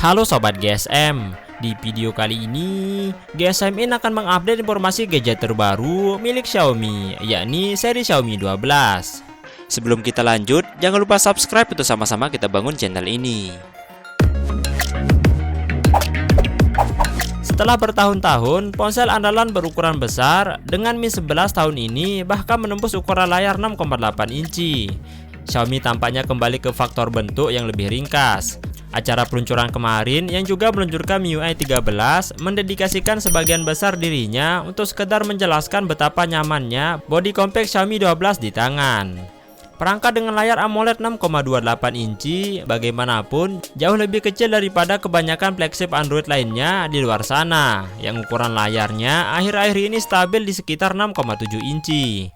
Halo Sobat GSM, di video kali ini GSMin akan mengupdate informasi gadget terbaru milik Xiaomi, yakni seri Xiaomi 12. Sebelum kita lanjut, jangan lupa subscribe untuk sama-sama kita bangun channel ini. Setelah bertahun-tahun, ponsel andalan berukuran besar dengan Mi 11 tahun ini bahkan menembus ukuran layar 6,8 inci. Xiaomi tampaknya kembali ke faktor bentuk yang lebih ringkas. Acara peluncuran kemarin yang juga meluncurkan MIUI 13 mendedikasikan sebagian besar dirinya untuk sekedar menjelaskan betapa nyamannya body compact Xiaomi 12 di tangan. Perangkat dengan layar AMOLED 6,28 inci bagaimanapun jauh lebih kecil daripada kebanyakan flagship Android lainnya di luar sana yang ukuran layarnya akhir-akhir ini stabil di sekitar 6,7 inci.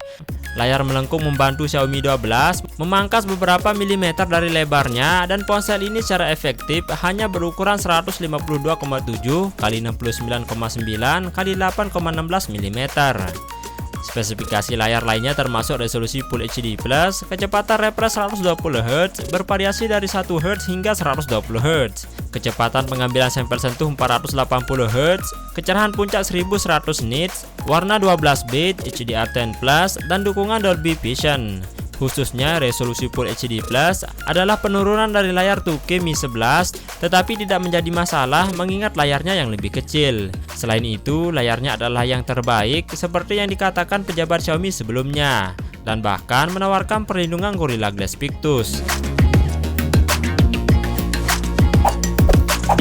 Layar melengkung membantu Xiaomi 12 memangkas beberapa milimeter dari lebarnya, dan ponsel ini secara efektif hanya berukuran 152,7 x 69,9 x 8,16 mm. Spesifikasi layar lainnya termasuk resolusi Full HD+, kecepatan refresh 120 Hz bervariasi dari 1 Hz hingga 120 Hz, kecepatan pengambilan sampel sentuh 480 Hz, kecerahan puncak 1100 nits, warna 12 bit, HDR10+, dan dukungan Dolby Vision. Khususnya resolusi Full HD+ adalah penurunan dari layar 2K Mi 11, tetapi tidak menjadi masalah mengingat layarnya yang lebih kecil. Selain itu, layarnya adalah yang terbaik seperti yang dikatakan pejabat Xiaomi sebelumnya, dan bahkan menawarkan perlindungan Gorilla Glass Victus.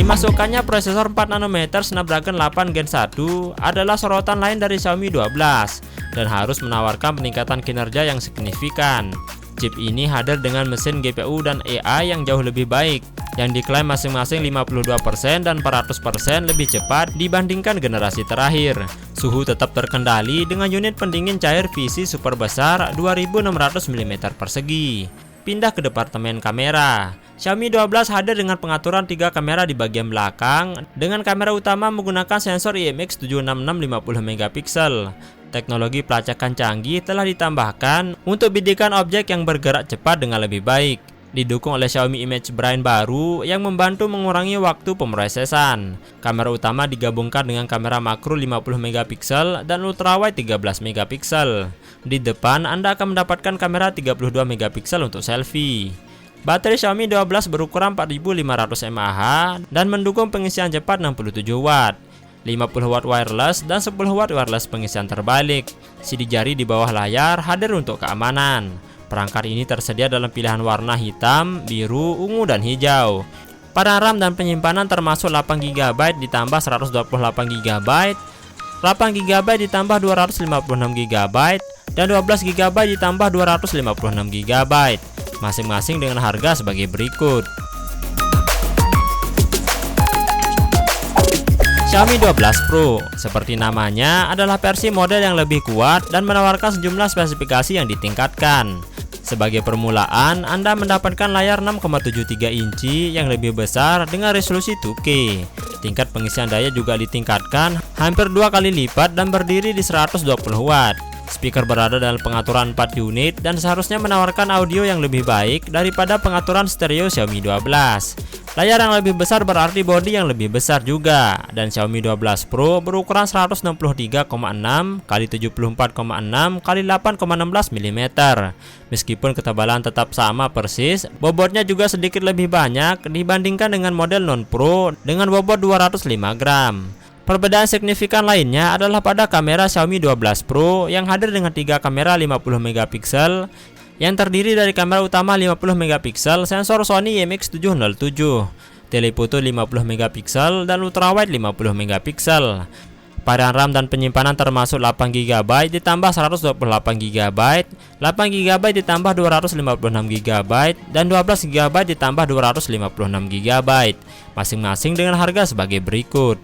Dimasukkannya prosesor 4nm Snapdragon 8 Gen 1 adalah sorotan lain dari Xiaomi 12 dan harus menawarkan peningkatan kinerja yang signifikan. Chip ini hadir dengan mesin GPU dan AI yang jauh lebih baik, yang diklaim masing-masing 52% dan 400% lebih cepat dibandingkan generasi terakhir. Suhu tetap terkendali dengan unit pendingin cair VC super besar 2600 mm². Pindah ke departemen kamera. Xiaomi 12 hadir dengan pengaturan 3 kamera di bagian belakang dengan kamera utama menggunakan sensor IMX766 50MP. Teknologi pelacakan canggih telah ditambahkan untuk bidikan objek yang bergerak cepat dengan lebih baik. Didukung oleh Xiaomi Image Brain baru yang membantu mengurangi waktu pemrosesan. Kamera utama digabungkan dengan kamera makro 50MP dan ultrawide 13MP. Di depan Anda akan mendapatkan kamera 32MP untuk selfie. Baterai Xiaomi 12 berukuran 4500 mAh dan mendukung pengisian cepat 67 Watt, 50 Watt wireless dan 10 Watt wireless pengisian terbalik. Sidik jari di bawah layar hadir untuk keamanan. Perangkat ini tersedia dalam pilihan warna hitam, biru, ungu, dan hijau. Pada RAM dan penyimpanan termasuk 8GB ditambah 128GB, 8GB ditambah 256GB, dan 12GB ditambah 256GB. Masing-masing dengan harga sebagai berikut. Xiaomi 12 Pro, seperti namanya, adalah versi model yang lebih kuat dan menawarkan sejumlah spesifikasi yang ditingkatkan. Sebagai permulaan, Anda mendapatkan layar 6,73 inci yang lebih besar dengan resolusi 2K. Tingkat pengisian daya juga ditingkatkan hampir 2 kali lipat dan berdiri di 120 Watt. Speaker berada dalam pengaturan 4 unit dan seharusnya menawarkan audio yang lebih baik daripada pengaturan stereo Xiaomi 12. Layar yang lebih besar berarti bodi yang lebih besar juga, dan Xiaomi 12 Pro berukuran 163,6 x 74,6 x 8,16 mm. Meskipun ketebalan tetap sama persis, bobotnya juga sedikit lebih banyak dibandingkan dengan model non-Pro dengan bobot 205 gram. Perbedaan signifikan lainnya adalah pada kamera Xiaomi 12 Pro yang hadir dengan 3 kamera 50MP yang terdiri dari kamera utama 50MP, sensor Sony IMX707, telefoto 50MP, dan ultrawide 50MP. Varian RAM dan penyimpanan termasuk 8GB ditambah 128GB, 8GB ditambah 256GB, dan 12GB ditambah 256GB, masing-masing dengan harga sebagai berikut.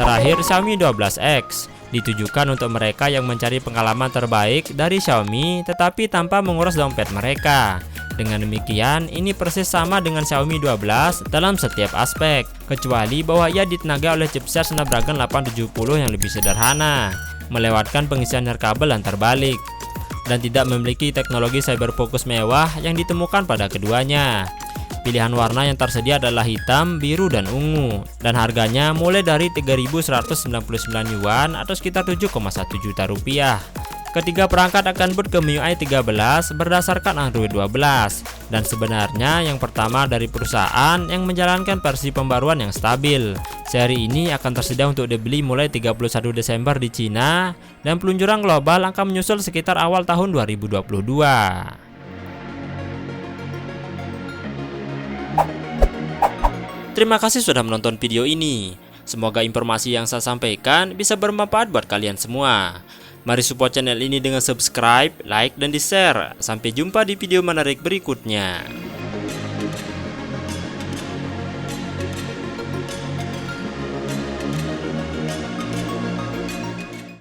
Terakhir, Xiaomi 12X ditujukan untuk mereka yang mencari pengalaman terbaik dari Xiaomi tetapi tanpa menguras dompet mereka. Dengan demikian, ini persis sama dengan Xiaomi 12 dalam setiap aspek, kecuali bahwa ia ditenaga oleh chipset Snapdragon 870 yang lebih sederhana, melewatkan pengisian nirkabel dan terbalik. dan tidak memiliki teknologi cyberfocus mewah yang ditemukan pada keduanya. Pilihan warna yang tersedia adalah hitam, biru, dan ungu, dan harganya mulai dari 3.199 yuan atau sekitar 7,1 juta rupiah. Ketiga perangkat akan boot ke MIUI 13 berdasarkan Android 12, dan sebenarnya yang pertama dari perusahaan yang menjalankan versi pembaruan yang stabil. Seri ini akan tersedia untuk dibeli mulai 31 Desember di Cina, dan peluncuran global akan menyusul sekitar awal tahun 2022. Terima kasih sudah menonton video ini. Semoga informasi yang saya sampaikan bisa bermanfaat buat kalian semua. Mari support channel ini dengan subscribe, like, dan di-share. Sampai jumpa di video menarik berikutnya.